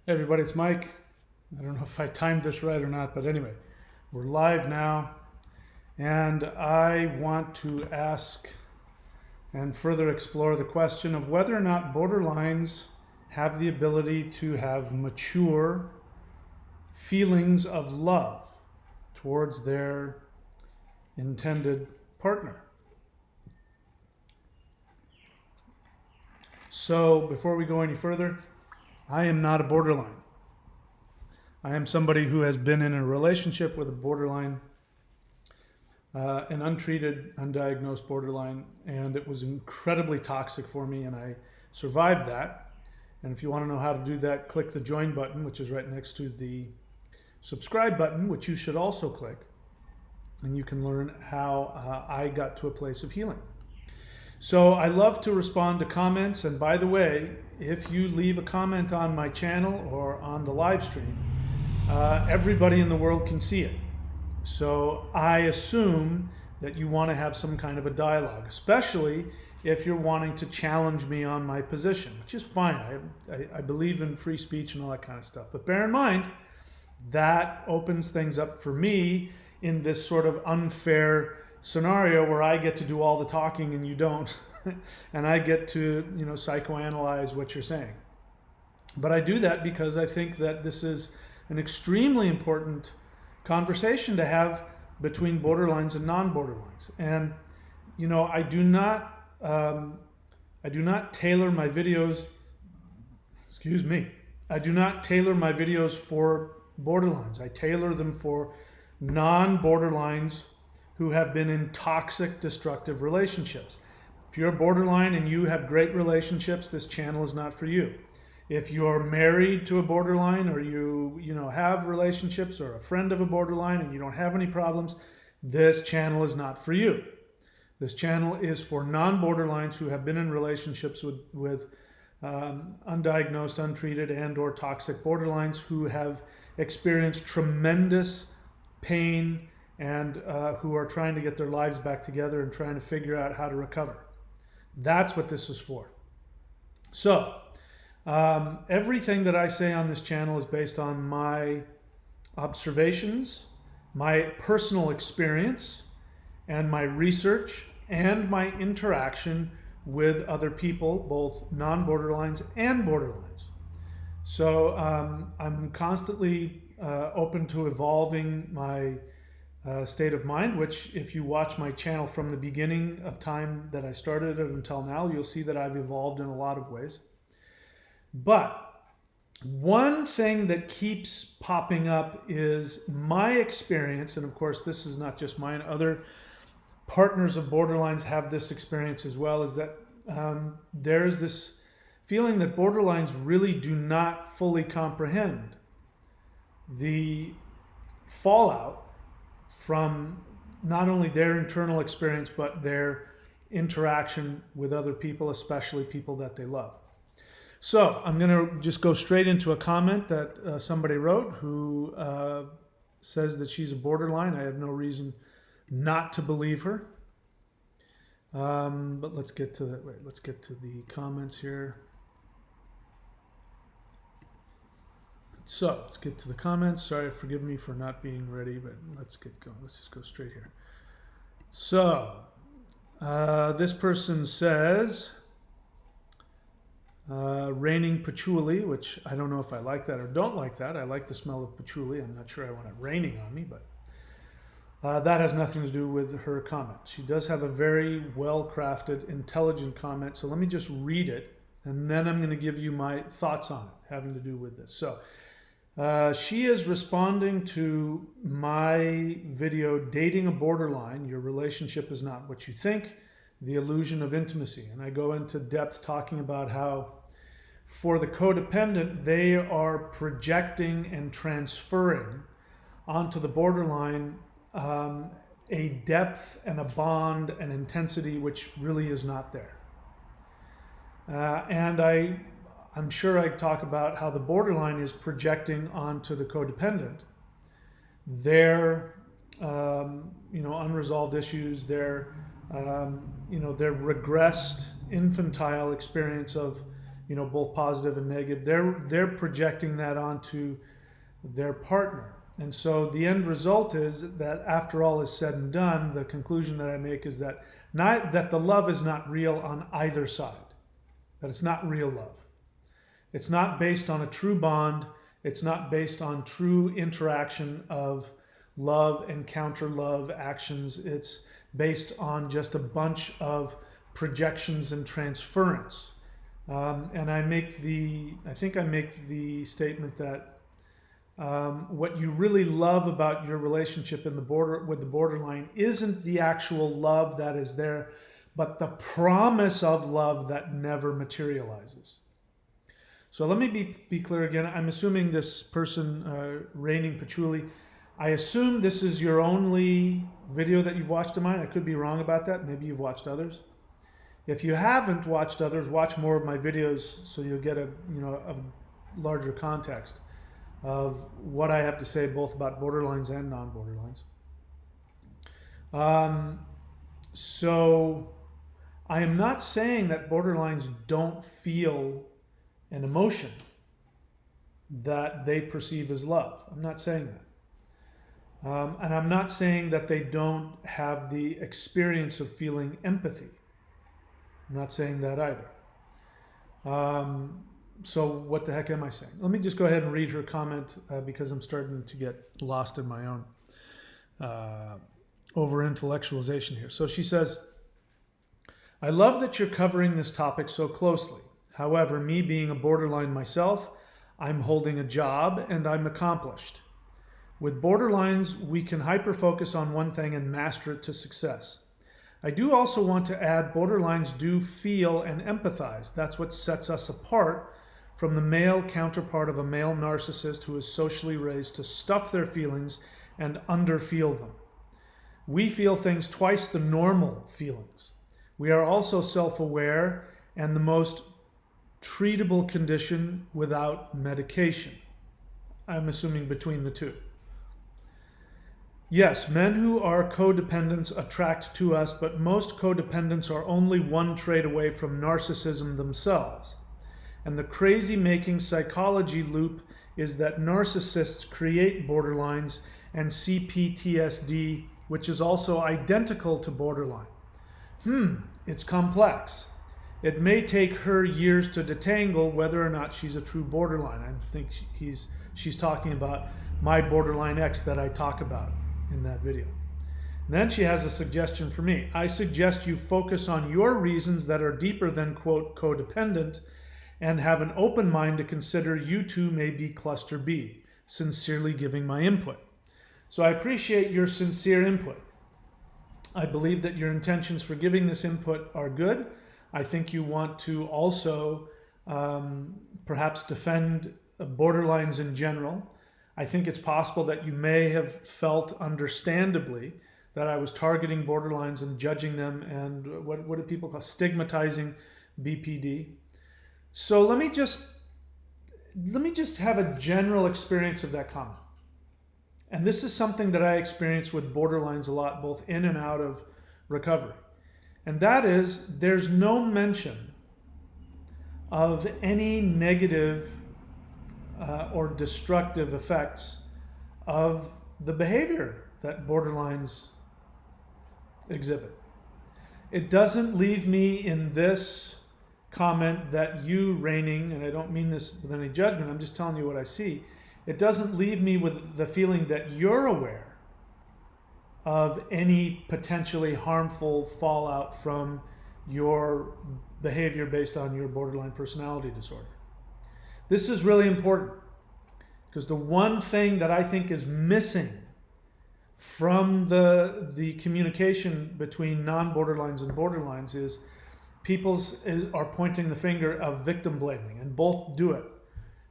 Hey everybody, it's Mike. I don't know if I timed this right or not, but anyway, we're live now, and I want to ask and further explore the question of whether or not borderlines have the ability to have mature feelings of love towards their intended partner. So, before we go any further, I am not a borderline. I am somebody who has been in a relationship with a borderline, an untreated, undiagnosed borderline, and it was incredibly toxic for me, and I survived that. And if you want to know how to do that, click the join button, which is right next to the subscribe button, which you should also click, and you can learn how I got to a place of healing. So I love to respond to comments, and by the way, if you leave a comment on my channel or on the live stream, everybody in the world can see it. So I assume that you want to have some kind of a dialogue, especially if you're wanting to challenge me on my position, which is fine. I believe in free speech and all that kind of stuff. But bear in mind, that opens things up for me in this sort of unfair scenario where I get to do all the talking and you don't, and I get to, psychoanalyze what you're saying. But I do that because I think that this is an extremely important conversation to have between borderlines and non-borderlines. And I do not tailor my videos. Excuse me. I do not tailor my videos for borderlines. I tailor them for non-borderlines who have been in toxic, destructive relationships. If you're a borderline and you have great relationships, this channel is not for you. If you're married to a borderline, or you have relationships, or a friend of a borderline and you don't have any problems, this channel is not for you. This channel is for non-borderlines who have been in relationships with undiagnosed, untreated, and or toxic borderlines who have experienced tremendous pain and who are trying to get their lives back together and trying to figure out how to recover. That's what this is for. So, everything that I say on this channel is based on my observations, my personal experience, and my research, and my interaction with other people, both non-borderlines and borderlines. So I'm constantly open to evolving my state of mind, which if you watch my channel from the beginning of time that I started it until now, you'll see that I've evolved in a lot of ways. But one thing that keeps popping up is my experience, and of course this is not just mine, other partners of borderlines have this experience as well, is that there's this feeling that borderlines really do not fully comprehend the fallout from not only their internal experience, but their interaction with other people, especially people that they love. So I'm going to just go straight into a comment that somebody wrote who says that she's a borderline. I have no reason not to believe her. But let's get to the comments here. So let's get to the comments. Sorry, forgive me for not being ready, but let's get going. Let's just go straight here. So this person says, raining patchouli, which I don't know if I like that or don't like that. I like the smell of patchouli. I'm not sure I want it raining on me, but that has nothing to do with her comment. She does have a very well-crafted, intelligent comment. So let me just read it, and then I'm going to give you my thoughts on it having to do with this. So she is responding to my video, Dating a Borderline, Your Relationship is Not What You Think, The Illusion of Intimacy. And I go into depth talking about how for the codependent, they are projecting and transferring onto the borderline a depth and a bond and intensity which really is not there. And I'm sure I talk about how the borderline is projecting onto the codependent their unresolved issues, their regressed infantile experience of both positive and negative. They're projecting that onto their partner. And so the end result is that after all is said and done, the conclusion that I make is that that the love is not real on either side, that it's not real love. It's not based on a true bond. It's not based on true interaction of love and counter love actions. It's based on just a bunch of projections and transference. And I think I make the statement that what you really love about your relationship with the borderline isn't the actual love that is there, but the promise of love that never materializes. So let me be clear again. I'm assuming this person, Raining Patchouli, I assume this is your only video that you've watched of mine. I could be wrong about that. Maybe you've watched others. If you haven't watched others, watch more of my videos so you'll get a larger context of what I have to say both about borderlines and non-borderlines. So I am not saying that borderlines don't feel an emotion that they perceive as love. I'm not saying that. And I'm not saying that they don't have the experience of feeling empathy. I'm not saying that either. So what the heck am I saying? Let me just go ahead and read her comment because I'm starting to get lost in my own over-intellectualization here. So she says, I love that you're covering this topic so closely. However, me being a borderline myself, I'm holding a job and I'm accomplished. With borderlines, we can hyper-focus on one thing and master it to success. I do also want to add borderlines do feel and empathize. That's what sets us apart from the male counterpart of a male narcissist who is socially raised to stuff their feelings and underfeel them. We feel things twice the normal feelings. We are also self-aware and the most treatable condition without medication. I'm assuming between the two. Yes, men who are codependents attract to us, but most codependents are only one trait away from narcissism themselves. And the crazy-making psychology loop is that narcissists create borderlines and CPTSD, which is also identical to borderline. It's complex. It may take her years to detangle whether or not she's a true borderline. I think she's talking about my borderline ex that I talk about in that video. And then she has a suggestion for me. I suggest you focus on your reasons that are deeper than, quote, codependent, and have an open mind to consider you two may be cluster B. Sincerely giving my input. So I appreciate your sincere input. I believe that your intentions for giving this input are good. I think you want to also perhaps defend borderlines in general. I think it's possible that you may have felt understandably that I was targeting borderlines and judging them and what do people call stigmatizing BPD. So let me just have a general experience of that comment. And this is something that I experience with borderlines a lot, both in and out of recovery. And that is, there's no mention of any negative or destructive effects of the behavior that borderlines exhibit. It doesn't leave me in this comment that you, Raining, and I don't mean this with any judgment, I'm just telling you what I see. It doesn't leave me with the feeling that you're aware of any potentially harmful fallout from your behavior based on your borderline personality disorder. This is really important because the one thing that I think is missing from the communication between non-borderlines and borderlines is people are pointing the finger of victim blaming, and both do it.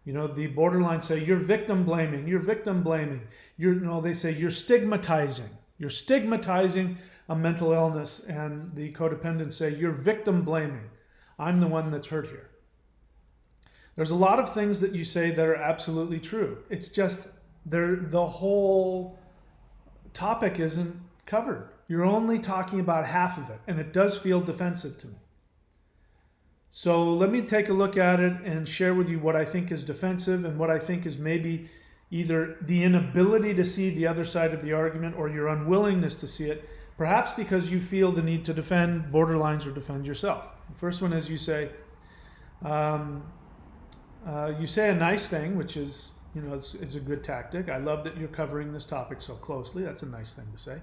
You know, the borderline say, you're victim blaming, you're victim blaming. They say, you're stigmatizing. You're stigmatizing a mental illness, and the codependents say, you're victim blaming. I'm the one that's hurt here. There's a lot of things that you say that are absolutely true. It's just the whole topic isn't covered. You're only talking about half of it, and it does feel defensive to me. So let me take a look at it and share with you what I think is defensive and what I think is maybe either the inability to see the other side of the argument or your unwillingness to see it, perhaps because you feel the need to defend borderlines or defend yourself. The first one is you say a nice thing, which is, it's a good tactic. I love that you're covering this topic so closely. That's a nice thing to say.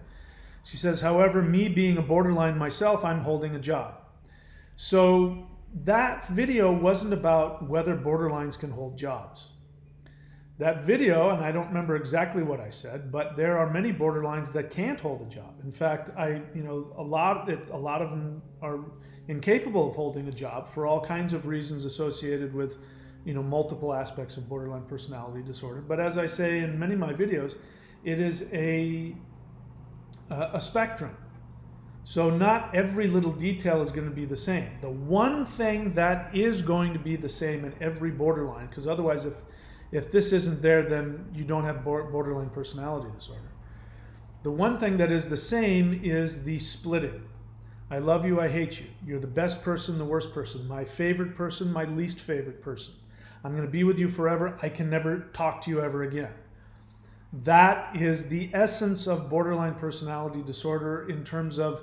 She says, however, me being a borderline myself, I'm holding a job. So that video wasn't about whether borderlines can hold jobs. That video, and I don't remember exactly what I said, but there are many borderlines that can't hold a job. In fact, a lot of them are incapable of holding a job for all kinds of reasons associated with, multiple aspects of borderline personality disorder. But as I say in many of my videos, it is a spectrum. So not every little detail is going to be the same. The one thing that is going to be the same in every borderline, because otherwise if this isn't there, then you don't have borderline personality disorder. The one thing that is the same is the splitting. I love you, I hate you. You're the best person, the worst person. My favorite person, my least favorite person. I'm going to be with you forever. I can never talk to you ever again. That is the essence of borderline personality disorder in terms of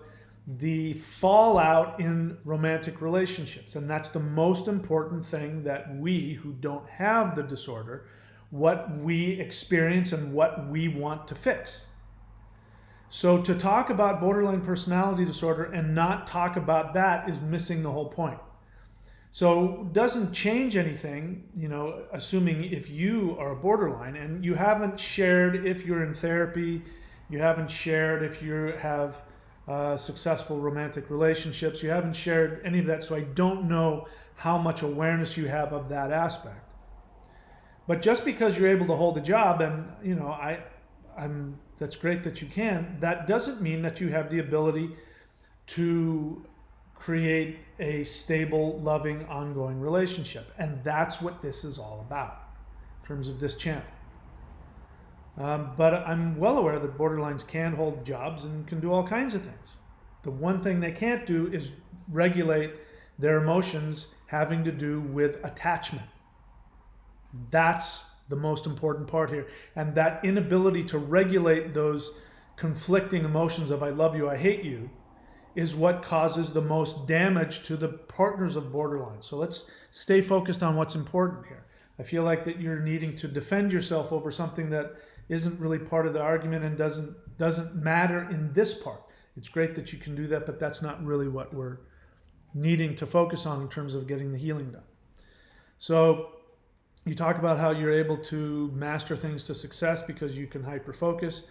the fallout in romantic relationships. And that's the most important thing that we who don't have the disorder, what we experience and what we want to fix. So to talk about borderline personality disorder and not talk about that is missing the whole point. So it doesn't change anything, assuming if you are a borderline and you haven't shared if you're in therapy, you haven't shared if you have successful romantic relationships, you haven't shared any of that, so I don't know how much awareness you have of that aspect. But just because you're able to hold a job, and that's great that you can, that doesn't mean that you have the ability to create a stable, loving, ongoing relationship. And that's what this is all about in terms of this channel. But I'm well aware that borderlines can hold jobs and can do all kinds of things. The one thing they can't do is regulate their emotions having to do with attachment. That's the most important part here. And that inability to regulate those conflicting emotions of I love you, I hate you, is what causes the most damage to the partners of borderline. So let's stay focused on what's important here. I feel like that you're needing to defend yourself over something that isn't really part of the argument and doesn't matter in this part. It's great that you can do that, but that's not really what we're needing to focus on in terms of getting the healing done. So you talk about how you're able to master things to success because you can hyper-focus.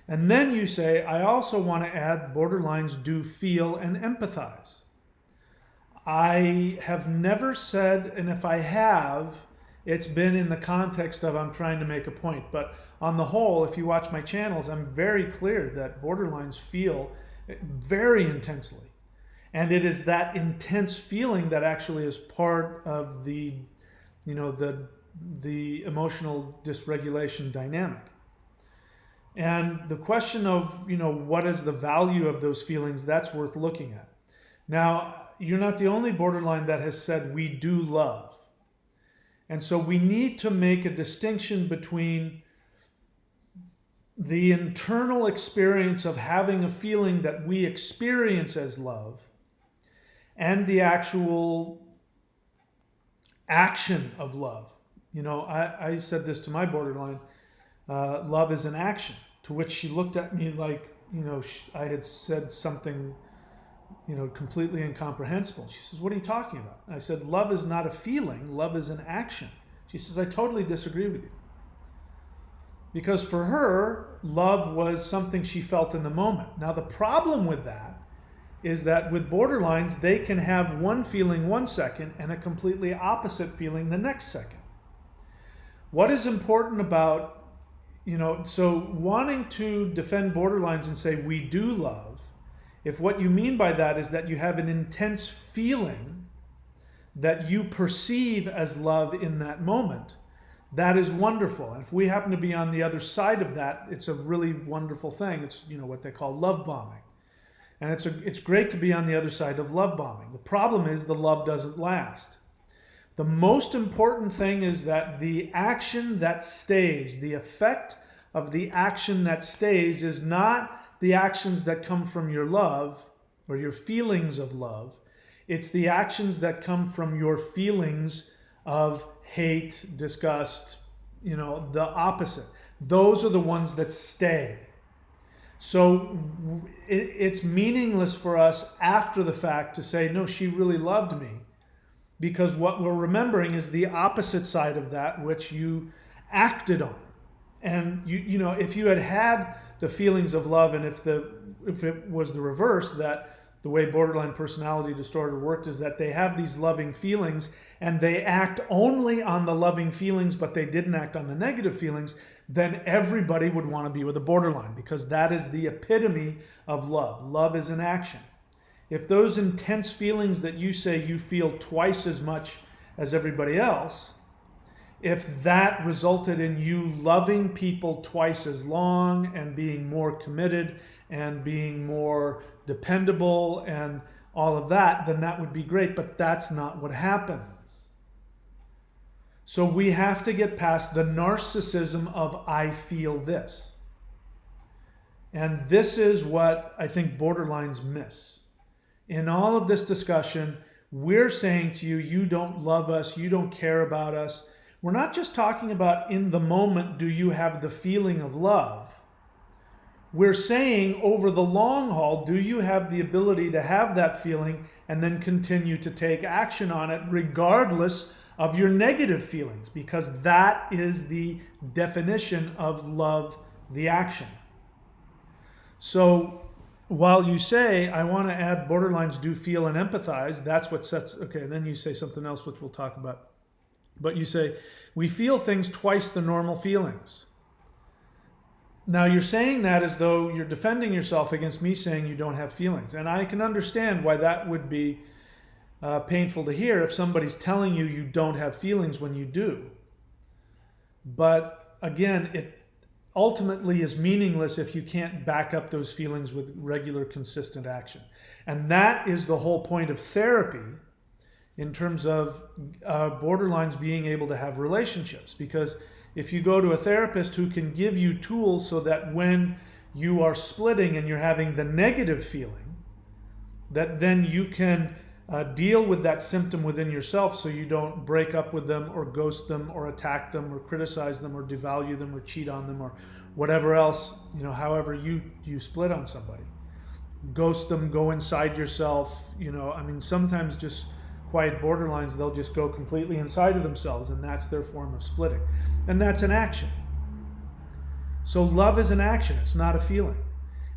And then you say, I also want to add borderlines do feel and empathize. I have never said, and if I have, it's been in the context of I'm trying to make a point. But on the whole, if you watch my channels, I'm very clear that borderlines feel very intensely. And it is that intense feeling that actually is part of the emotional dysregulation dynamic. And the question of, what is the value of those feelings, that's worth looking at. Now, you're not the only borderline that has said we do love. And so we need to make a distinction between the internal experience of having a feeling that we experience as love and the actual action of love. I said this to my borderline, love is an action, to which she looked at me like, I had said something, completely incomprehensible. She says, what are you talking about? And I said, love is not a feeling, love is an action. She says, I totally disagree with you. Because for her, love was something she felt in the moment. Now, the problem with that is that with borderlines, they can have one feeling 1 second and a completely opposite feeling the next second. What is important about, so wanting to defend borderlines and say we do love, if what you mean by that is that you have an intense feeling that you perceive as love in that moment, that is wonderful. And if we happen to be on the other side of that, it's a really wonderful thing. It's what they call love bombing. And it's great to be on the other side of love bombing. The problem is the love doesn't last. The most important thing is that the action that stays, the effect of the action that stays, is not the actions that come from your love or your feelings of love. It's the actions that come from your feelings of hate, disgust, the opposite. Those are the ones that stay. So it's meaningless for us after the fact to say, no, she really loved me. Because what we're remembering is the opposite side of that, which you acted on. And if you had the feelings of love, and if it was the reverse, that the way borderline personality disorder worked is that they have these loving feelings and they act only on the loving feelings, but they didn't act on the negative feelings, then everybody would want to be with a borderline, because that is the epitome of love. Love is an action. If those intense feelings that you say you feel twice as much as everybody else, if that resulted in you loving people twice as long and being more committed and being more dependable and all of that, then that would be great, but that's not what happens. So we have to get past the narcissism of I feel this. And this is what I think borderlines miss. In all of this discussion, we're saying to you, you don't love us, you don't care about us. We're not just talking about in the moment, do you have the feeling of love? We're saying over the long haul, do you have the ability to have that feeling and then continue to take action on it regardless of your negative feelings? Because that is the definition of love, the action. So while you say, I want to add borderlines do feel and empathize, that's what sets, okay, and then you say something else which we'll talk about. But you say, we feel things twice the normal feelings. Now you're saying that as though you're defending yourself against me saying you don't have feelings. And I can understand why that would be painful to hear if somebody's telling you you don't have feelings when you do. But again, it ultimately is meaningless if you can't back up those feelings with regular, consistent action. And that is the whole point of therapy in terms of borderlines being able to have relationships. Because if you go to a therapist who can give you tools so that when you are splitting and you're having the negative feeling, that then you can deal with that symptom within yourself so you don't break up with them or ghost them or attack them or criticize them or devalue them or cheat on them or whatever else, however you split on somebody. Ghost them, go inside yourself, sometimes just quiet borderlines, they'll just go completely inside of themselves, and that's their form of splitting. And that's an action. So love is an action, it's not a feeling.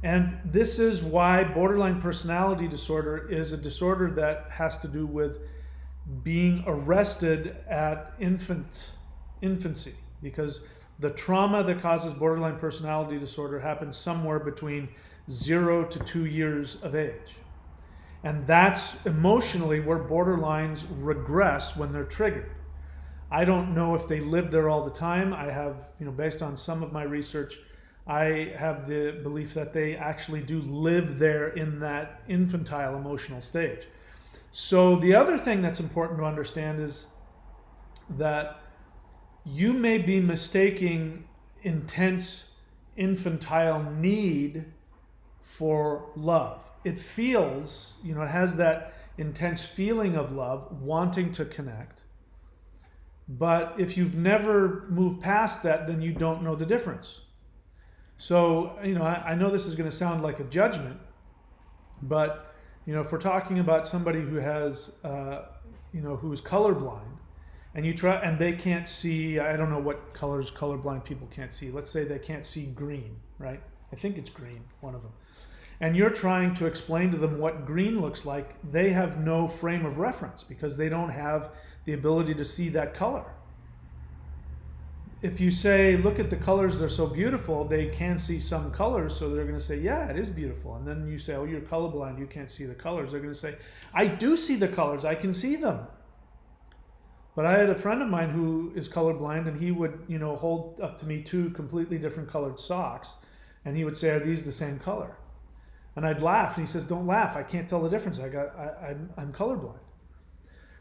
And this is why borderline personality disorder is a disorder that has to do with being arrested at infancy, because the trauma that causes borderline personality disorder happens somewhere between 0 to 2 years of age. And that's emotionally where borderlines regress when they're triggered. I don't know if they live there all the time. I have, based on some of my research, I have the belief that they actually do live there in that infantile emotional stage. So the other thing that's important to understand is that you may be mistaking intense infantile need for love. It feels, it has that intense feeling of love, wanting to connect. But if you've never moved past that, then you don't know the difference. So, I know this is going to sound like a judgment, but, if we're talking about somebody who has, who is colorblind, and they can't see, I don't know what colors colorblind people can't see. Let's say they can't see green, right? I think it's green, one of them. And you're trying to explain to them what green looks like. They have no frame of reference because they don't have the ability to see that color. If you say, look at the colors, they're so beautiful, they can see some colors, so they're going to say, yeah, it is beautiful. And then you say, oh, you're colorblind, you can't see the colors. They're going to say, I do see the colors, I can see them. But I had a friend of mine who is colorblind, and he would, hold up to me 2 completely different colored socks, and he would say, are these the same color? And I'd laugh, and he says, "Don't laugh. I can't tell the difference. I'm colorblind."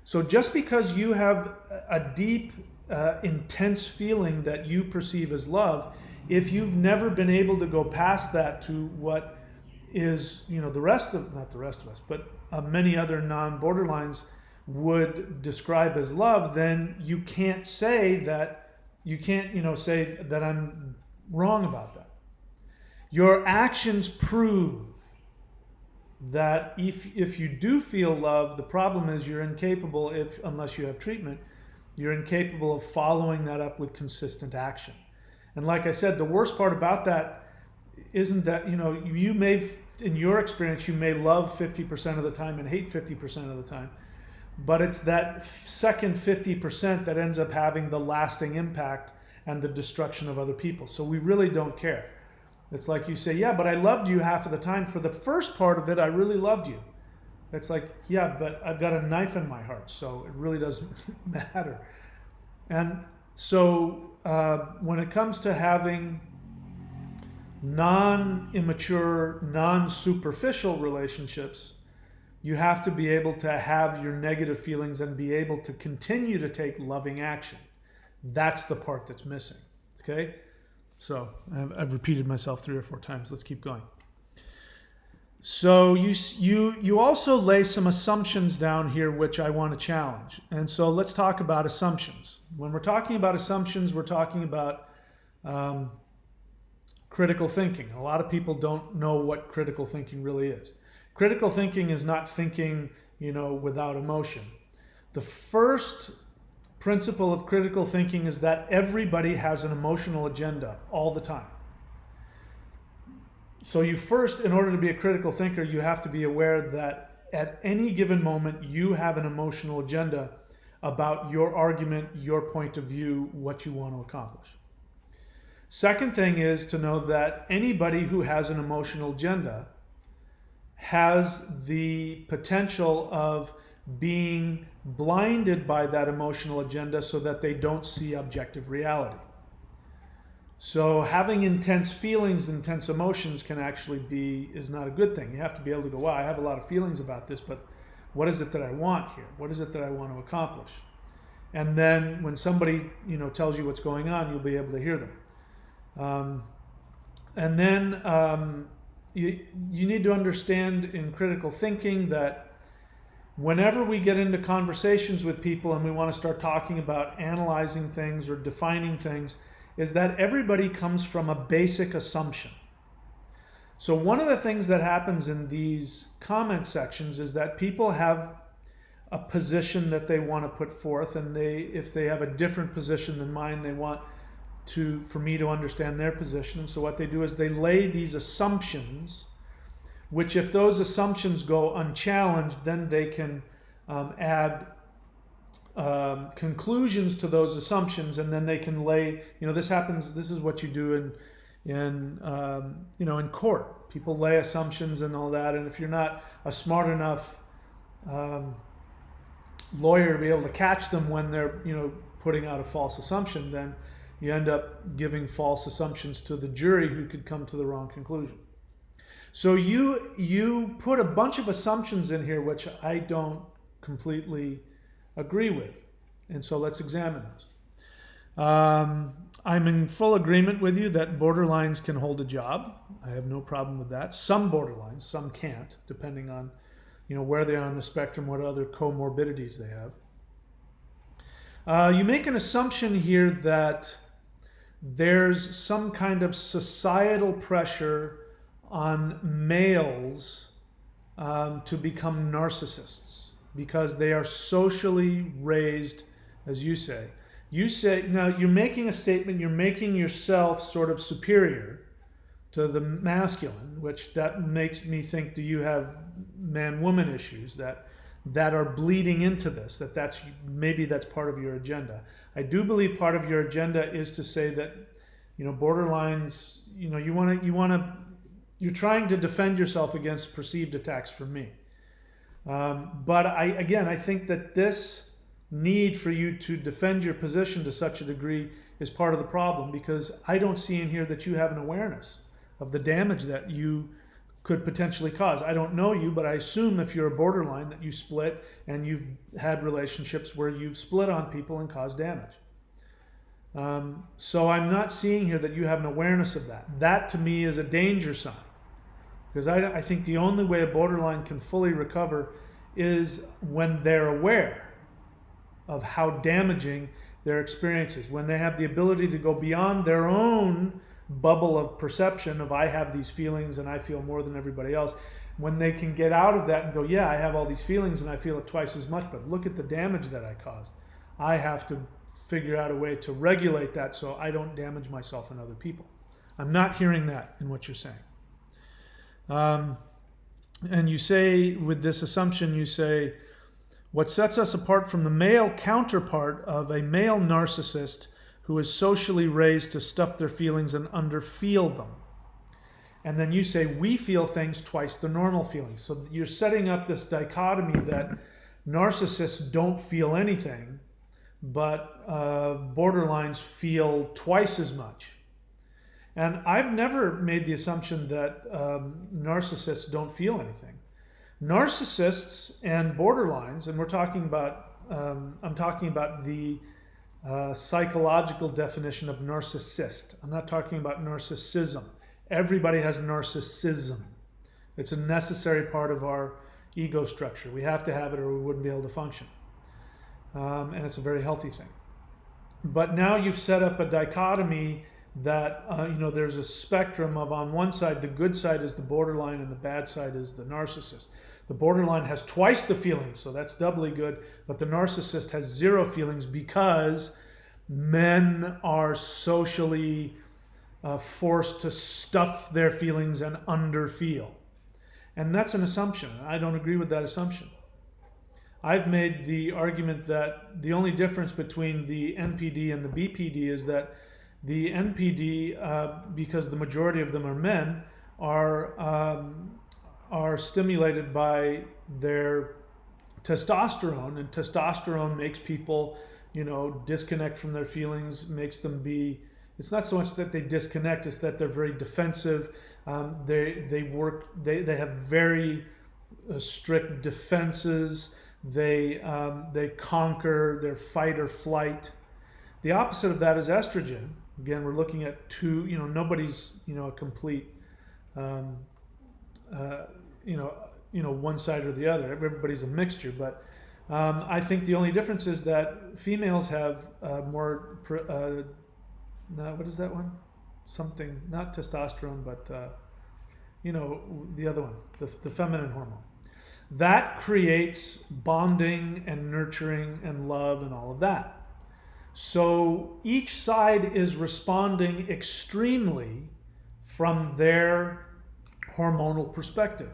So just because you have a deep, intense feeling that you perceive as love, if you've never been able to go past that to what is, not the rest of us, but many other non-borderlines would describe as love, then you can't say that, say that I'm wrong about that. Your actions prove that if you do feel love, the problem is you're incapable, unless you have treatment, you're incapable of following that up with consistent action. And like I said, the worst part about that isn't that, you may, in your experience, you may love 50% of the time and hate 50% of the time, but it's that second 50% that ends up having the lasting impact and the destruction of other people. So we really don't care. It's like you say, yeah, but I loved you half of the time. For the first part of it, I really loved you. It's like, yeah, but I've got a knife in my heart, so it really doesn't matter. And so when it comes to having non-immature, non-superficial relationships, you have to be able to have your negative feelings and be able to continue to take loving action. That's the part that's missing, okay? So I've repeated myself 3 or 4 times. Let's keep going. So you also lay some assumptions down here, which I want to challenge. And so let's talk about assumptions. When we're talking about assumptions, we're talking about critical thinking. A lot of people don't know what critical thinking really is. Critical thinking is not thinking, without emotion. The first principle of critical thinking is that everybody has an emotional agenda all the time. So you first, in order to be a critical thinker, you have to be aware that at any given moment you have an emotional agenda about your argument, your point of view, what you want to accomplish. Second thing is to know that anybody who has an emotional agenda has the potential of being blinded by that emotional agenda so that they don't see objective reality. So having intense feelings, intense emotions can actually is not a good thing. You have to be able to go, wow, I have a lot of feelings about this, but what is it that I want here? What is it that I want to accomplish? And then when somebody, tells you what's going on, you'll be able to hear them. And then you need to understand in critical thinking that whenever we get into conversations with people and we want to start talking about analyzing things or defining things, is that everybody comes from a basic assumption. So one of the things that happens in these comment sections is that people have a position that they want to put forth, and if they have a different position than mine, they want for me to understand their position. And so what they do is they lay these assumptions, which if those assumptions go unchallenged, then they can add conclusions to those assumptions, and then they can lay, this happens, this is what you do in court. People lay assumptions and all that, and if you're not a smart enough lawyer to be able to catch them when they're, putting out a false assumption, then you end up giving false assumptions to the jury who could come to the wrong conclusion. So you put a bunch of assumptions in here which I don't completely agree with. And so let's examine those. I'm in full agreement with you that borderlines can hold a job. I have no problem with that. Some borderlines, some can't, depending on where they are on the spectrum, what other comorbidities they have. You make an assumption here that there's some kind of societal pressure on males to become narcissists because they are socially raised, as you say. You say, now you're making a statement, you're making yourself sort of superior to the masculine, which that makes me think, do you have man-woman issues that are bleeding into this, maybe that's part of your agenda. I do believe part of your agenda is to say that, borderlines, you're trying to defend yourself against perceived attacks from me. But I think that this need for you to defend your position to such a degree is part of the problem, because I don't see in here that you have an awareness of the damage that you could potentially cause. I don't know you, but I assume if you're a borderline that you split and you've had relationships where you've split on people and caused damage. So I'm not seeing here that you have an awareness of that. That to me is a danger sign, because I think the only way a borderline can fully recover is when they're aware of how damaging their experience is, when they have the ability to go beyond their own bubble of perception of I have these feelings and I feel more than everybody else. When they can get out of that and go, yeah, I have all these feelings and I feel it twice as much, but look at the damage that I caused. I have to figure out a way to regulate that so I don't damage myself and other people. I'm not hearing that in what you're saying. And you say, with this assumption, you say, what sets us apart from the male counterpart of a male narcissist who is socially raised to stuff their feelings and underfeel them. And then you say, we feel things twice the normal feelings. So you're setting up this dichotomy that narcissists don't feel anything, but borderlines feel twice as much. And I've never made the assumption that narcissists don't feel anything. Narcissists and borderlines, and we're talking about, I'm talking about the psychological definition of narcissist. I'm not talking about narcissism. Everybody has narcissism. It's a necessary part of our ego structure. We have to have it or we wouldn't be able to function. And it's a very healthy thing. But now you've set up a dichotomy that there's a spectrum of, on one side, the good side is the borderline and the bad side is the narcissist. The borderline has twice the feelings, so that's doubly good, but the narcissist has zero feelings because men are socially forced to stuff their feelings and underfeel. And that's an assumption. I don't agree with that assumption. I've made the argument that the only difference between the NPD and the BPD is that the NPD, because the majority of them are men, are stimulated by their testosterone, and testosterone makes people, disconnect from their feelings, makes them be. It's not so much that they disconnect; it's that they're very defensive. They have very strict defenses. They conquer. They're fight or flight. The opposite of that is estrogen. Again, we're looking at two. Nobody's a complete. One side or the other. Everybody's a mixture, but I think the only difference is that females have more. What is that one? Something, not testosterone, but the other one, the feminine hormone. That creates bonding and nurturing and love and all of that. So each side is responding extremely from their hormonal perspective.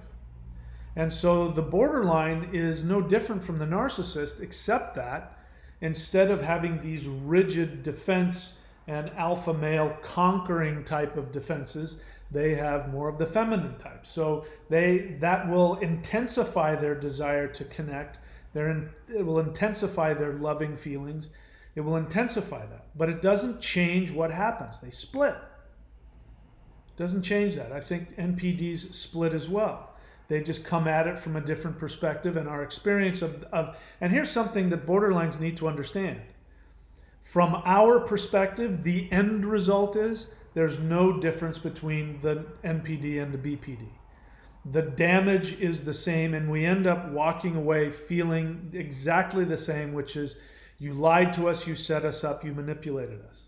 And so the borderline is no different from the narcissist, except that instead of having these rigid defense and alpha male conquering type of defenses, they have more of the feminine type. So that will intensify their desire to connect. It will intensify their loving feelings. It will intensify that. But it doesn't change what happens. They split. It doesn't change that. I think NPDs split as well. They just come at it from a different perspective, and our experience of and here's something that borderlines need to understand. From our perspective, the end result is there's no difference between the NPD and the BPD. The damage is the same, and we end up walking away feeling exactly the same, which is you lied to us, you set us up, you manipulated us.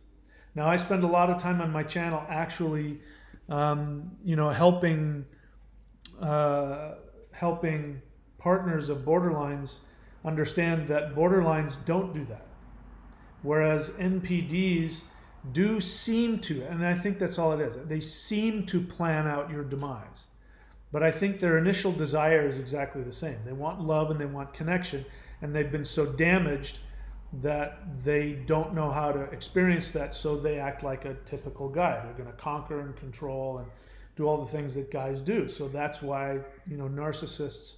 Now, I spend a lot of time on my channel actually helping partners of borderlines understand that borderlines don't do that. Whereas NPDs do seem to, and I think that's all it is, they seem to plan out your demise. But I think their initial desire is exactly the same. They want love and they want connection, and they've been so damaged that they don't know how to experience that, so they act like a typical guy. They're going to conquer and control and do all the things that guys do. So that's why narcissists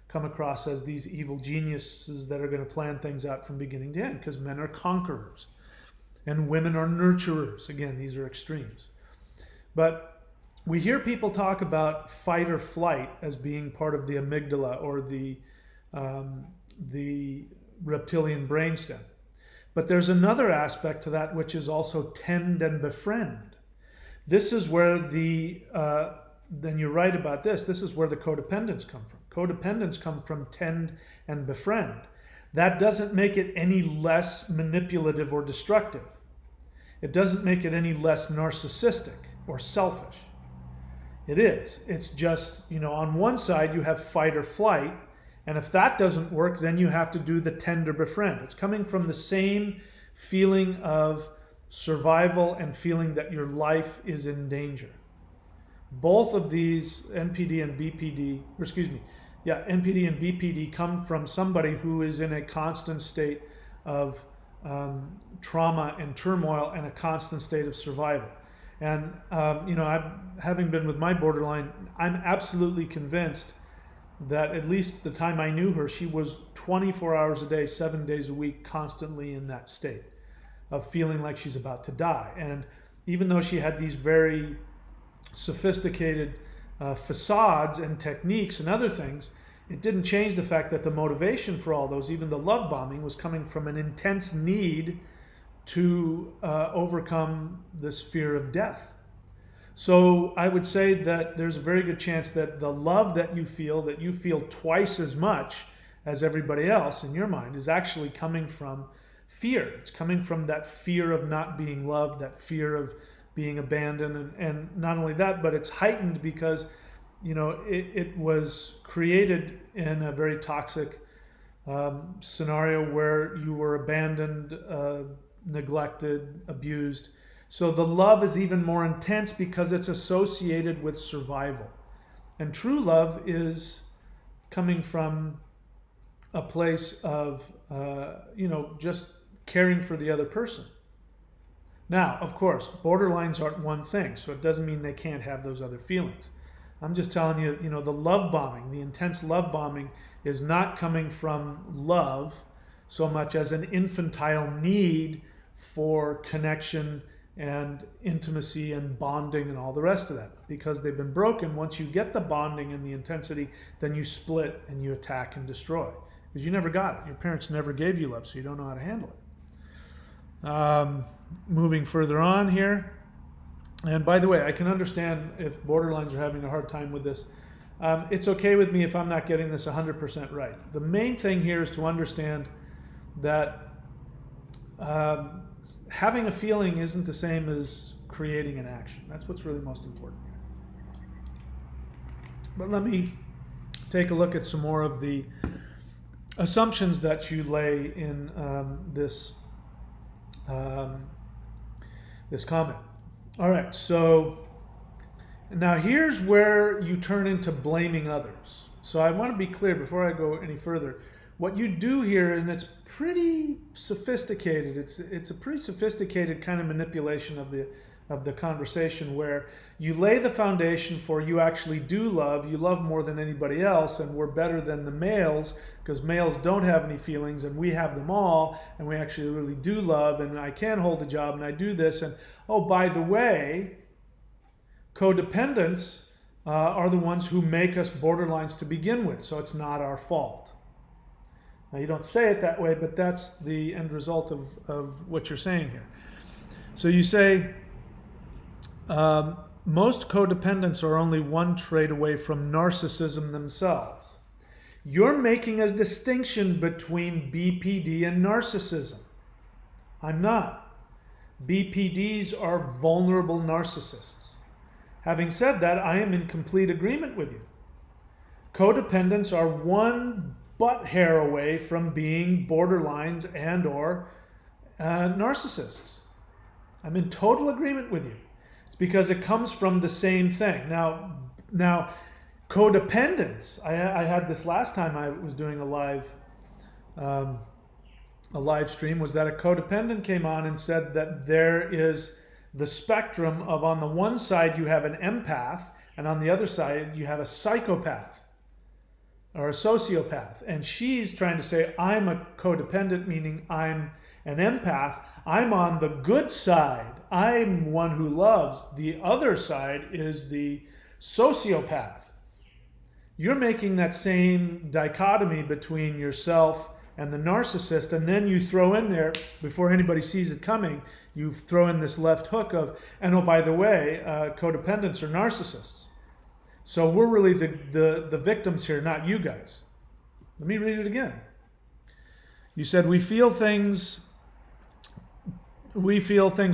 come across as these evil geniuses that are going to plan things out from beginning to end, because men are conquerors and women are nurturers. Again, these are extremes. But we hear people talk about fight or flight as being part of the amygdala or the reptilian brainstem. But there's another aspect to that which is also tend and befriend. This is where then you're right about this, this is where the codependents come from. Codependents come from tend and befriend. That doesn't make it any less manipulative or destructive. It doesn't make it any less narcissistic or selfish. It is. It's just, on one side you have fight or flight, and if that doesn't work, then you have to do the tend or befriend. It's coming from the same feeling of survival and feeling that your life is in danger. Both of these, NPD and BPD, NPD and BPD come from somebody who is in a constant state of trauma and turmoil and a constant state of survival. And, having been with my borderline, I'm absolutely convinced that at least the time I knew her, she was 24 hours a day, 7 days a week, constantly in that state of feeling like she's about to die. And even though she had these very sophisticated facades and techniques and other things, it didn't change the fact that the motivation for all those, even the love bombing, was coming from an intense need to overcome this fear of death. So I would say that there's a very good chance that the love that you feel twice as much as everybody else in your mind, is actually coming from fear. It's coming from that fear of not being loved, that fear of being abandoned, and not only that, but it's heightened because it was created in a very toxic scenario where you were abandoned, neglected, abused. So the love is even more intense because it's associated with survival. And true love is coming from a place of, just caring for the other person. Now, of course, borderlines aren't one thing, so it doesn't mean they can't have those other feelings. I'm just telling you, the love bombing, the intense love bombing is not coming from love so much as an infantile need for connection and intimacy and bonding and all the rest of that. Because they've been broken, once you get the bonding and the intensity, then you split and you attack and destroy. Because you never got it. Your parents never gave you love, so you don't know how to handle it. Moving further on here. And by the way, I can understand if borderlines are having a hard time with this. It's okay with me if I'm not getting this 100% right. The main thing here is to understand that having a feeling isn't the same as creating an action. That's what's really most important here. But let me take a look at some more of the assumptions that you lay in this comment. All right, so now here's where you turn into blaming others. So I want to be clear before I go any further. What you do here, and it's pretty sophisticated, it's a pretty sophisticated kind of manipulation of the conversation, where you lay the foundation for you actually do love, you love more than anybody else, and we're better than the males because males don't have any feelings and we have them all, and we actually really do love, and I can hold a job and I do this, and oh, by the way, codependents are the ones who make us borderlines to begin with, so it's not our fault. Now, you don't say it that way, but that's the end result of what you're saying here. So you say, most codependents are only one trait away from narcissism themselves. You're making a distinction between BPD and narcissism. I'm not. BPDs are vulnerable narcissists. Having said that, I am in complete agreement with you. Codependents are one butt hair away from being borderlines and or narcissists. I'm in total agreement with you. It's because it comes from the same thing. Now, codependence. I had this last time I was doing a live stream. Was that a codependent came on and said that there is the spectrum of, on the one side you have an empath and on the other side you have a psychopath. or a sociopath. And she's trying to say, I'm a codependent, meaning I'm an empath. I'm on the good side. I'm one who loves. The other side is the sociopath. You're making that same dichotomy between yourself and the narcissist, and then you throw in there, before anybody sees it coming, you throw in this left hook of, and oh, by the way, codependents are narcissists. So we're really the victims here, not you guys. Let me read it again. You said, we feel things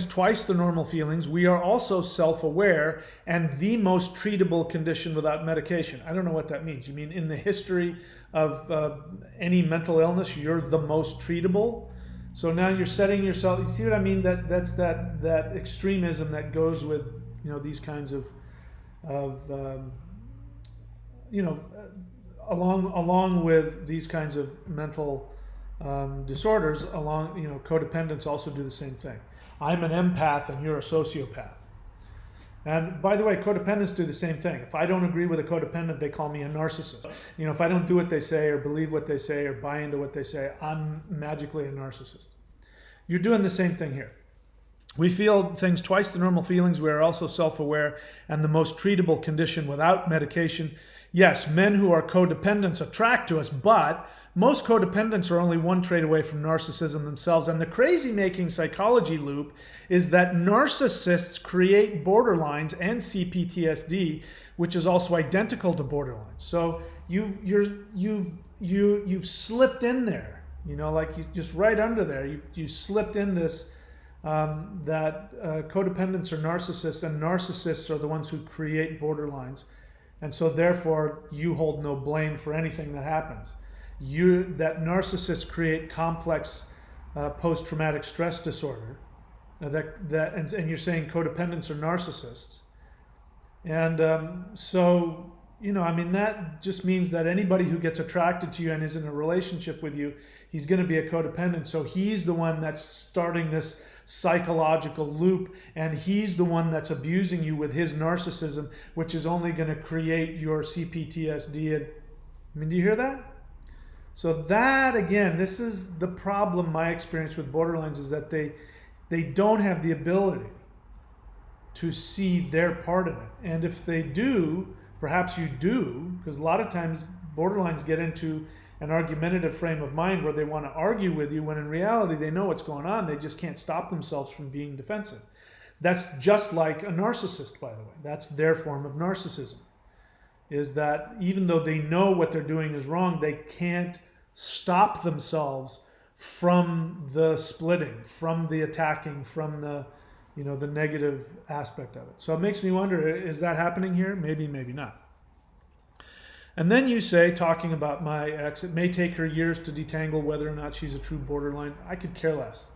twice the normal feelings. We are also self-aware and the most treatable condition without medication. I don't know what that means. You mean in the history of any mental illness, you're the most treatable? So now you're setting yourself, you see what I mean? That's that extremism that goes with, these kinds of along with these kinds of mental disorders, codependents also do the same thing. I'm an empath and you're a sociopath. And by the way, codependents do the same thing. If I don't agree with a codependent, they call me a narcissist. If I don't do what they say or believe what they say or buy into what they say, I'm magically a narcissist. You're doing the same thing here. We feel things twice the normal feelings. We are also self-aware and the most treatable condition without medication. Yes, men who are codependents attract to us, but most codependents are only one trait away from narcissism themselves. And the crazy-making psychology loop is that narcissists create borderlines and CPTSD, which is also identical to borderlines. So you've slipped in there, like you just right under there. You slipped in this that codependents are narcissists, and narcissists are the ones who create borderlines. And so therefore you hold no blame for anything that happens. That narcissists create complex post-traumatic stress disorder, and you're saying codependents are narcissists. And that just means that anybody who gets attracted to you and is in a relationship with you, he's going to be a codependent. So he's the one that's starting this psychological loop, and he's the one that's abusing you with his narcissism, which is only going to create your CPTSD. Do you hear that? So that, again, this is the problem, my experience with borderlines, is that they don't have the ability to see their part in it. And if they do, perhaps you do, because a lot of times borderlines get into an argumentative frame of mind where they want to argue with you, when in reality they know what's going on. They just can't stop themselves from being defensive. That's just like a narcissist, by the way. That's their form of narcissism, is that even though they know what they're doing is wrong, they can't stop themselves from the splitting, from the attacking, from the negative aspect of it. So it makes me wonder, is that happening here? Maybe, maybe not. And then you say, talking about my ex, it may take her years to detangle whether or not she's a true borderline. I could care less.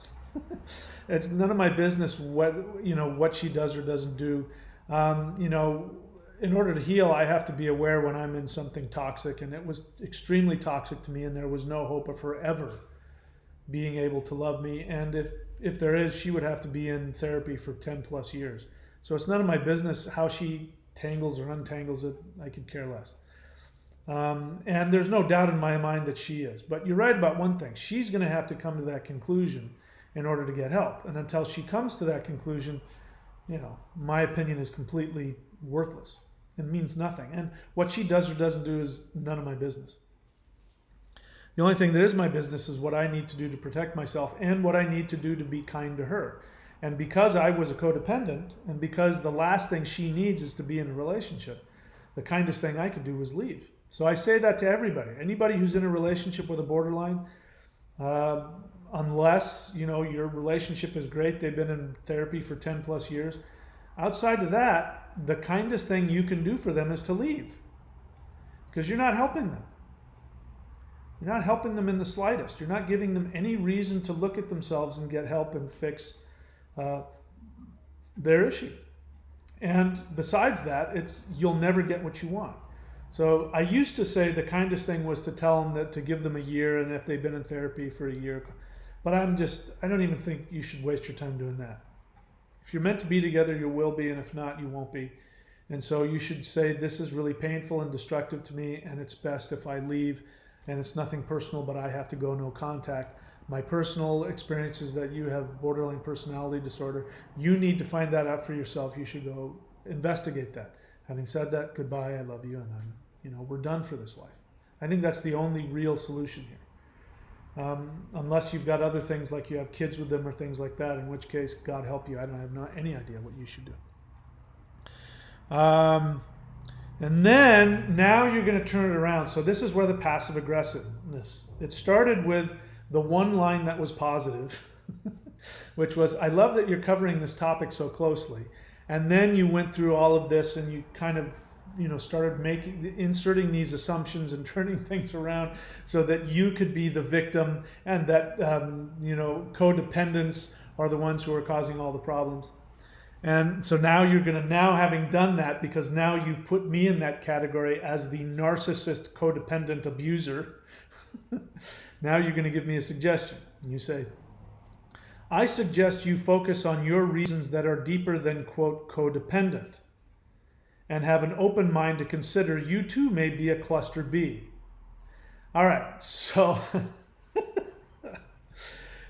It's none of my business what she does or doesn't do. In order to heal, I have to be aware when I'm in something toxic, and it was extremely toxic to me, and there was no hope of her ever being able to love me. And if there is, she would have to be in therapy for 10 plus years. So it's none of my business how she tangles or untangles it. I could care less. And there's no doubt in my mind that she is. But you're right about one thing. She's going to have to come to that conclusion in order to get help. And until she comes to that conclusion, my opinion is completely worthless and means nothing. And what she does or doesn't do is none of my business. The only thing that is my business is what I need to do to protect myself and what I need to do to be kind to her. And because I was a codependent, and because the last thing she needs is to be in a relationship, the kindest thing I could do was leave. So I say that to everybody. Anybody who's in a relationship with a borderline, unless your relationship is great, they've been in therapy for 10 plus years, outside of that, the kindest thing you can do for them is to leave, because you're not helping them. You're not helping them in the slightest. You're not giving them any reason to look at themselves and get help and fix their issue. And besides that, you'll never get what you want. So I used to say the kindest thing was to tell them that to give them a year, and if they've been in therapy for a year. But I don't even think you should waste your time doing that. If you're meant to be together, you will be, and if not, you won't be. And so you should say, this is really painful and destructive to me, and it's best if I leave, and it's nothing personal, but I have to go, no contact. My personal experience is that you have borderline personality disorder. You need to find that out for yourself. You should go investigate that. Having said that, goodbye, I love you, and we're done for this life. I think that's the only real solution here. Unless you've got other things like you have kids with them or things like that, in which case, God help you, I don't have any idea what you should do. And then now you're going to turn it around. So this is where the passive aggressiveness. It started with the one line that was positive, which was, I love that you're covering this topic so closely. And then you went through all of this and you kind of started inserting these assumptions and turning things around so that you could be the victim, and that codependents are the ones who are causing all the problems. And so now you're going to, having done that, because now you've put me in that category as the narcissist codependent abuser, now you're going to give me a suggestion. You say, I suggest you focus on your reasons that are deeper than, quote, codependent, and have an open mind to consider you too may be a cluster B. All right, so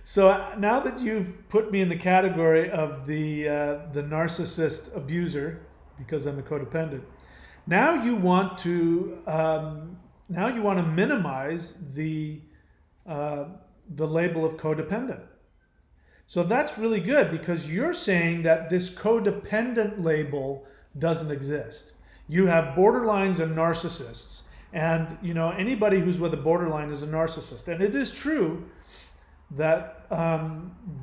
so now that you've put me in the category of the narcissist abuser, because I'm a codependent, now you want to minimize the label of codependent. So that's really good, because you're saying that this codependent label doesn't exist. You have borderlines and narcissists, and anybody who's with a borderline is a narcissist. And it is true that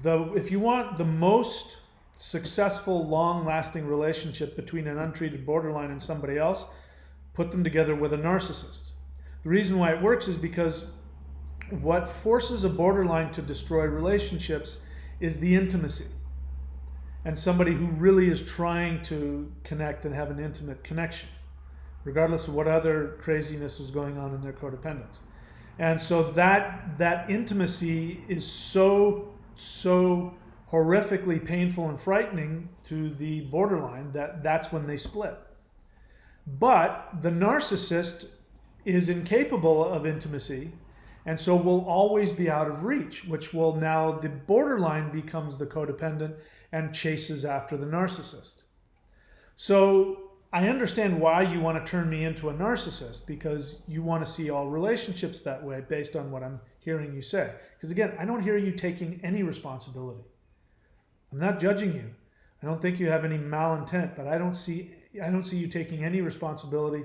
if you want the most successful, long-lasting relationship between an untreated borderline and somebody else, put them together with a narcissist. The reason why it works is because what forces a borderline to destroy relationships is the intimacy. And somebody who really is trying to connect and have an intimate connection, regardless of what other craziness is going on in their codependence. And so that intimacy is so horrifically painful and frightening to the borderline that's when they split. But the narcissist is incapable of intimacy, and so will always be out of reach, which will now, the borderline becomes the codependent and chases after the narcissist. So I understand why you want to turn me into a narcissist, because you want to see all relationships that way based on what I'm hearing you say. Because again, I don't hear you taking any responsibility. I'm not judging you. I don't think you have any malintent, but I don't see you taking any responsibility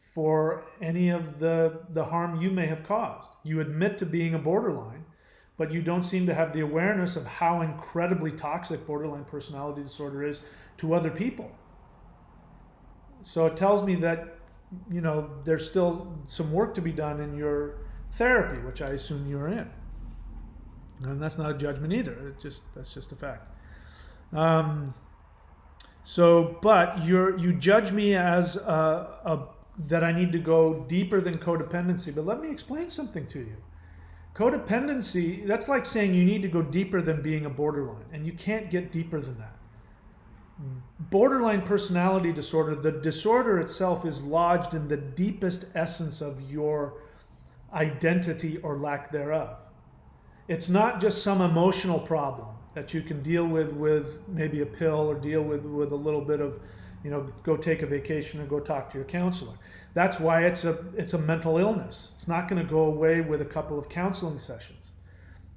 for any of the harm you may have caused. You admit to being a borderline, but you don't seem to have the awareness of how incredibly toxic borderline personality disorder is to other people. So it tells me that, there's still some work to be done in your therapy, which I assume you're in. And that's not a judgment either. That's just a fact. But you judge me as that I need to go deeper than codependency. But let me explain something to you. Codependency, that's like saying you need to go deeper than being a borderline, and you can't get deeper than that. Borderline personality disorder, the disorder itself is lodged in the deepest essence of your identity or lack thereof. It's not just some emotional problem that you can deal with maybe a pill, or deal with a little bit of, go take a vacation or go talk to your counselor. That's why it's a mental illness. It's not going to go away with a couple of counseling sessions.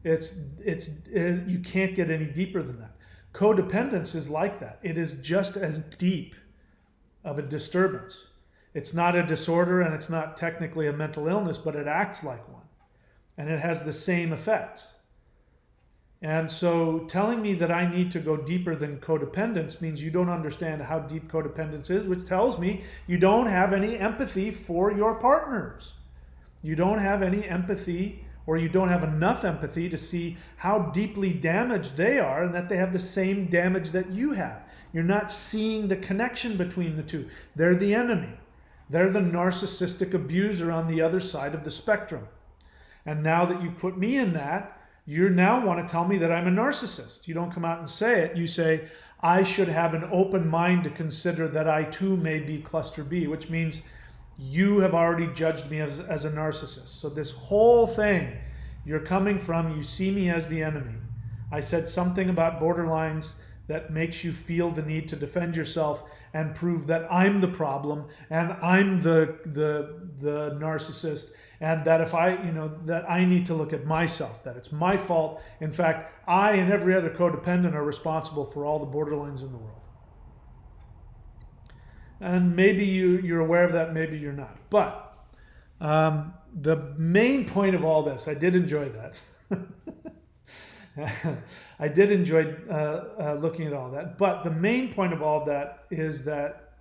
You can't get any deeper than that. Codependence is like that. It is just as deep of a disturbance. It's not a disorder, and it's not technically a mental illness, but it acts like one. And it has the same effects. And so telling me that I need to go deeper than codependence means you don't understand how deep codependence is, which tells me you don't have any empathy for your partners. You don't have any empathy, or you don't have enough empathy to see how deeply damaged they are, and that they have the same damage that you have. You're not seeing the connection between the two. They're the enemy. They're the narcissistic abuser on the other side of the spectrum. And now that you've put me in that, You now want to tell me that I'm a narcissist. You don't come out and say it. You say, I should have an open mind to consider that I too may be cluster B, which means you have already judged me as a narcissist. So this whole thing, you're coming from, you see me as the enemy. I said something about borderlines that makes you feel the need to defend yourself and prove that I'm the problem and I'm the narcissist, and that if I, that I need to look at myself, that it's my fault. In fact, I and every other codependent are responsible for all the borderlines in the world. And maybe you're aware of that, maybe you're not. But the main point of all this, I did enjoy that. I did enjoy looking at all that. But the main point of all that is that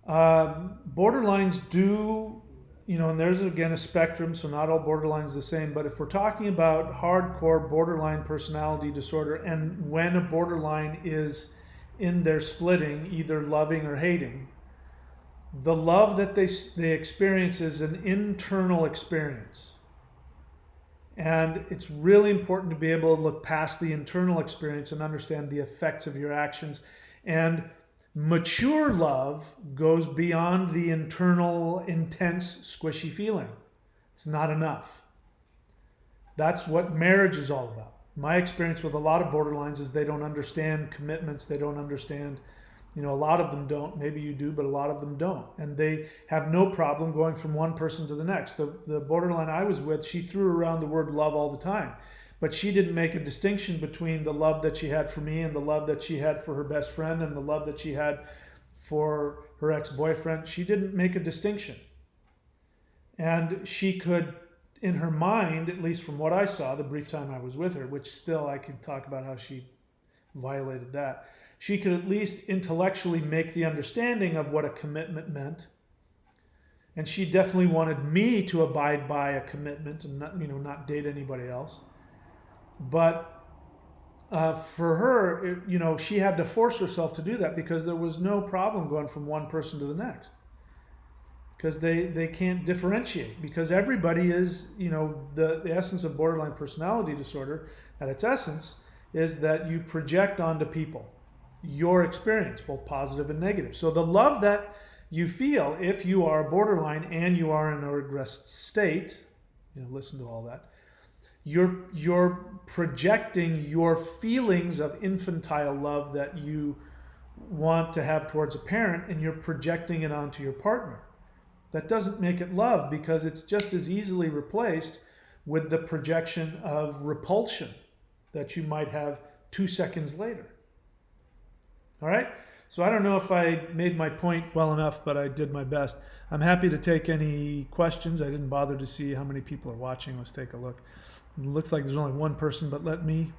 borderlines do, and there's again a spectrum, so not all borderlines the same. But if we're talking about hardcore borderline personality disorder, and when a borderline is in their splitting, either loving or hating, the love that they experience is an internal experience. And it's really important to be able to look past the internal experience and understand the effects of your actions. And mature love goes beyond the internal, intense, squishy feeling. It's not enough. That's what marriage is all about. My experience with a lot of borderlines is they don't understand commitments. They don't understand, a lot of them don't. Maybe you do, but a lot of them don't. And they have no problem going from one person to the next. The borderline I was with, she threw around the word love all the time. But she didn't make a distinction between the love that she had for me and the love that she had for her best friend and the love that she had for her ex-boyfriend. She didn't make a distinction. And she could, in her mind, at least from what I saw, the brief time I was with her, which still I can talk about how she violated that, she could at least intellectually make the understanding of what a commitment meant. And she definitely wanted me to abide by a commitment and not date anybody else. But for her, she had to force herself to do that because there was no problem going from one person to the next. Because they can't differentiate. Because everybody is, the essence of borderline personality disorder, at its essence, is that you project onto people your experience, both positive and negative. So the love that you feel if you are borderline and you are in a regressed state, listen to all that, you're projecting your feelings of infantile love that you want to have towards a parent, and you're projecting it onto your partner. That doesn't make it love, because it's just as easily replaced with the projection of repulsion that you might have 2 seconds later. All right? So I don't know if I made my point well enough, but I did my best. I'm happy to take any questions. I didn't bother to see how many people are watching. Let's take a look. It looks like there's only one person, but let me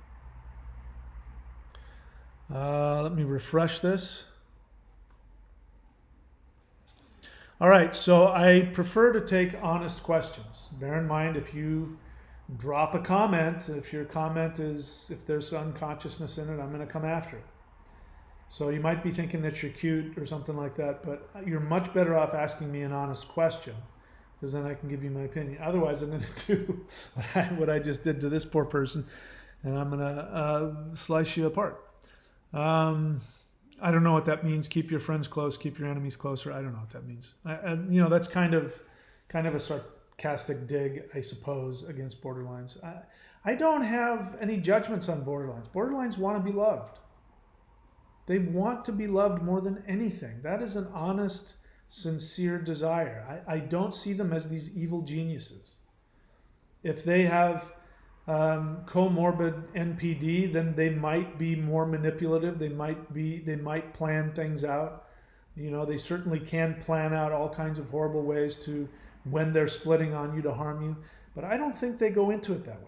refresh this. All right, so I prefer to take honest questions. Bear in mind, if you drop a comment, if your comment is, if there's unconsciousness in it, I'm going to come after it. So you might be thinking that you're cute or something like that, but you're much better off asking me an honest question, because then I can give you my opinion. Otherwise, I'm going to do what I just did to this poor person, and I'm going to slice you apart. I don't know what that means. Keep your friends close, keep your enemies closer. I don't know what that means. That's kind of a sarcastic dig, I suppose, against borderlines. I don't have any judgments on borderlines. Borderlines want to be loved. They want to be loved more than anything. That is an honest, sincere desire. I don't see them as these evil geniuses. If they have comorbid NPD, then they might be more manipulative. They might plan things out. They certainly can plan out all kinds of horrible ways to, when they're splitting on you, to harm you. But I don't think they go into it that way.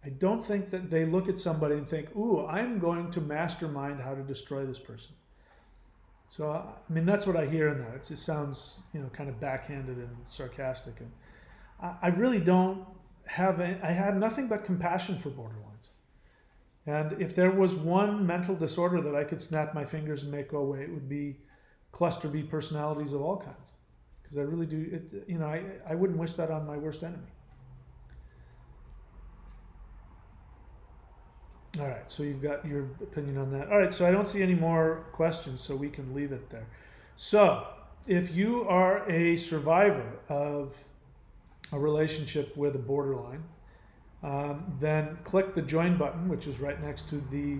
I don't think that they look at somebody and think, ooh, I'm going to mastermind how to destroy this person. So, that's what I hear in that. It just sounds, kind of backhanded and sarcastic. And I really don't I have nothing but compassion for borderlines. And if there was one mental disorder that I could snap my fingers and make go away, it would be cluster B personalities of all kinds. Because I really do, I wouldn't wish that on my worst enemy. All right, so you've got your opinion on that. All right, so I don't see any more questions, so we can leave it there. So, if you are a survivor of a relationship with a borderline, then click the join button, which is right next to the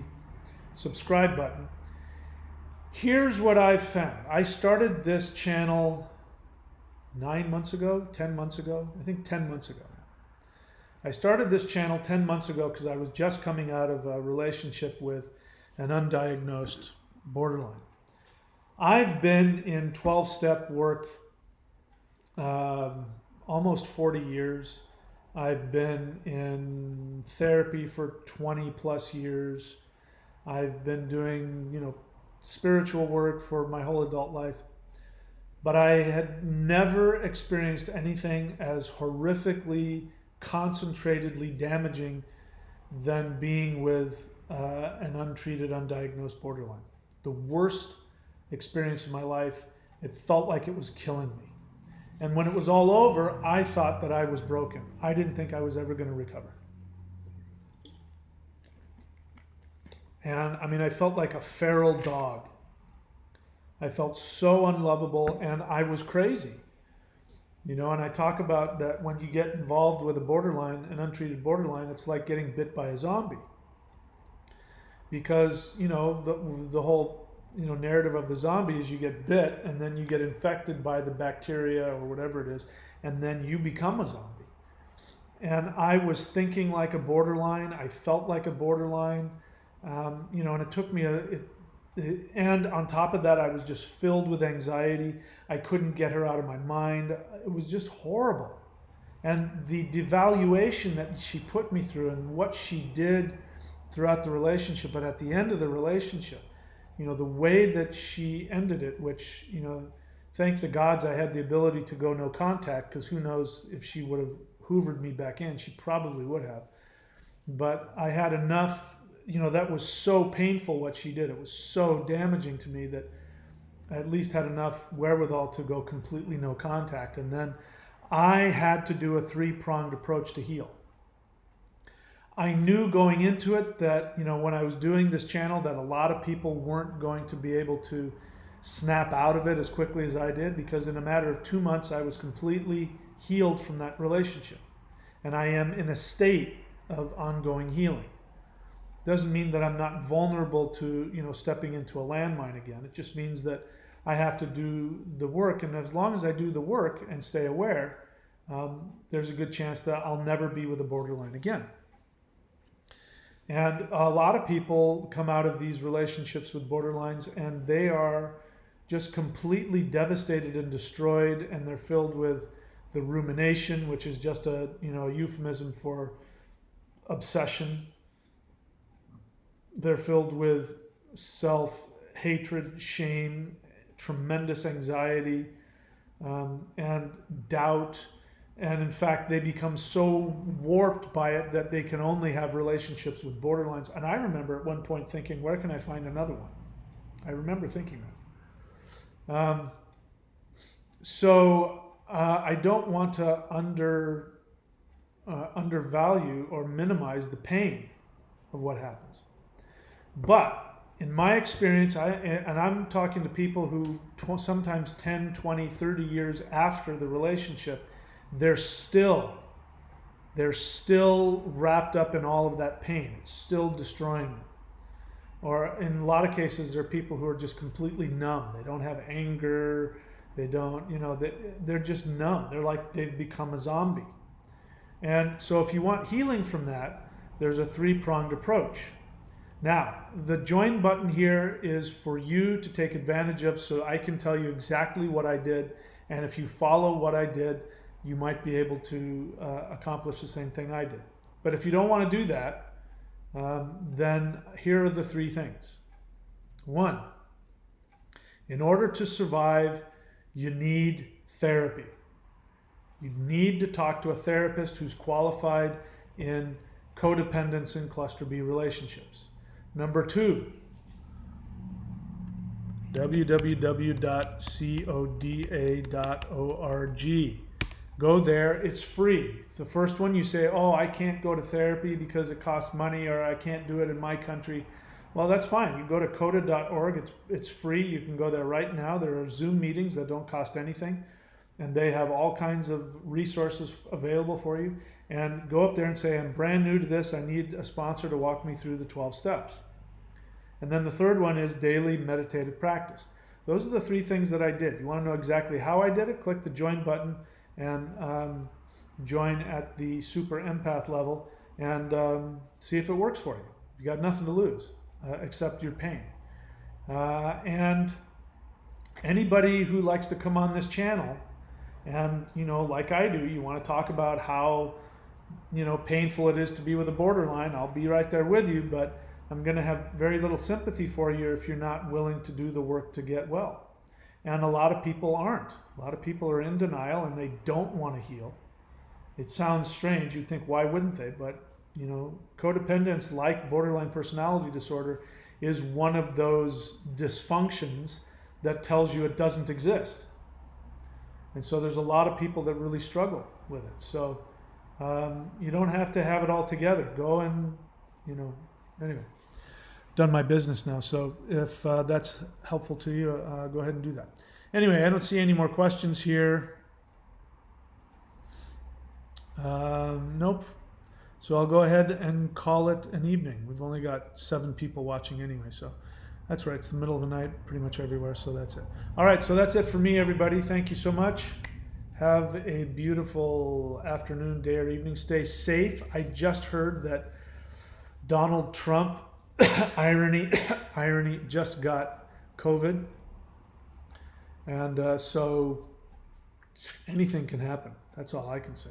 subscribe button. Here's what I've found. I started this channel 9 months ago, 10 months ago, I think 10 months ago. I started this channel 10 months ago because I was just coming out of a relationship with an undiagnosed borderline. I've been in 12-step work almost 40 years. I've been in therapy for 20 plus years. I've been doing, spiritual work for my whole adult life. But I had never experienced anything as horrifically, concentratedly damaging than being with an untreated, undiagnosed borderline. The worst experience of my life. It felt like it was killing me. And when it was all over, I thought that I was broken. I didn't think I was ever going to recover. And I felt like a feral dog. I felt so unlovable, and I was crazy. And I talk about that when you get involved with a borderline, an untreated borderline, it's like getting bit by a zombie. Because, the whole, narrative of the zombie is you get bit and then you get infected by the bacteria or whatever it is, and then you become a zombie. And I was thinking like a borderline. I felt like a borderline, and it took me and on top of that, I was just filled with anxiety. I couldn't get her out of my mind. It was just horrible. And the devaluation that she put me through and what she did throughout the relationship, but at the end of the relationship, the way that she ended it, which, thank the gods I had the ability to go no contact, because who knows if she would have hoovered me back in. She probably would have. But I had enough, that was so painful what she did. It was so damaging to me that I at least had enough wherewithal to go completely no contact. And then I had to do a 3-pronged approach to heal. I knew going into it that, when I was doing this channel, that a lot of people weren't going to be able to snap out of it as quickly as I did, because in a matter of 2 months, I was completely healed from that relationship. And I am in a state of ongoing healing. Doesn't mean that I'm not vulnerable to, stepping into a landmine again. It just means that I have to do the work. And as long as I do the work and stay aware, there's a good chance that I'll never be with a borderline again. And a lot of people come out of these relationships with borderlines and they are just completely devastated and destroyed, and they're filled with the rumination, which is just a euphemism for obsession. They're filled with self-hatred, shame, tremendous anxiety, and doubt. And in fact, they become so warped by it that they can only have relationships with borderlines. And I remember at one point thinking, where can I find another one? I remember thinking that. I don't want to undervalue or minimize the pain of what happens. But in my experience, and I'm talking to people who sometimes 10, 20, 30 years after the relationship, they're still wrapped up in all of that pain. It's still destroying them. Or in a lot of cases, there are people who are just completely numb. They don't have anger. They don't, they're just numb. They're like they've become a zombie. And so if you want healing from that, there's a 3-pronged approach. Now, the join button here is for you to take advantage of, so I can tell you exactly what I did. And if you follow what I did, you might be able to accomplish the same thing I did. But if you don't want to do that, then here are the 3 things. 1, in order to survive, you need therapy. You need to talk to a therapist who's qualified in codependence and cluster B relationships. Number 2, www.coda.org. Go there. It's free. It's the first one you say, oh, I can't go to therapy because it costs money, or I can't do it in my country. Well, that's fine. You go to coda.org. It's free. You can go there right now. There are Zoom meetings that don't cost anything, and they have all kinds of resources available for you. And go up there and say, I'm brand new to this. I need a sponsor to walk me through the 12 steps. And then the third one is daily meditative practice. Those are the three things that I did. You want to know exactly how I did it? Click the join button and join at the super empath level and see if it works for you. You got nothing to lose except your pain. And anybody who likes to come on this channel and, like I do, you want to talk about how, painful it is to be with a borderline, I'll be right there with you, but I'm going to have very little sympathy for you if you're not willing to do the work to get well. And a lot of people aren't. A lot of people are in denial and they don't want to heal. It sounds strange. You'd think, why wouldn't they? But, codependence, like borderline personality disorder, is one of those dysfunctions that tells you it doesn't exist. And so there's a lot of people that really struggle with it. So you don't have to have it all together. Go and, anyway. Done my business now, so if that's helpful to you, go ahead and do that. Anyway, I don't see any more questions here. Nope. So I'll go ahead and call it an evening. We've only got 7 people watching anyway, so that's right. It's the middle of the night pretty much everywhere, so that's it. All right, so that's it for me, everybody. Thank you so much. Have a beautiful afternoon, day, or evening. Stay safe. I just heard that Donald Trump, irony, just got COVID. And so anything can happen. That's all I can say.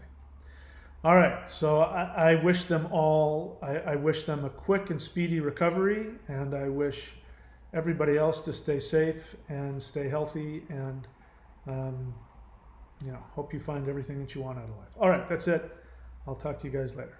All right, so I wish them all, I wish them a quick and speedy recovery, and I wish everybody else to stay safe and stay healthy, and hope you find everything that you want out of life. All right, that's it. I'll talk to you guys later.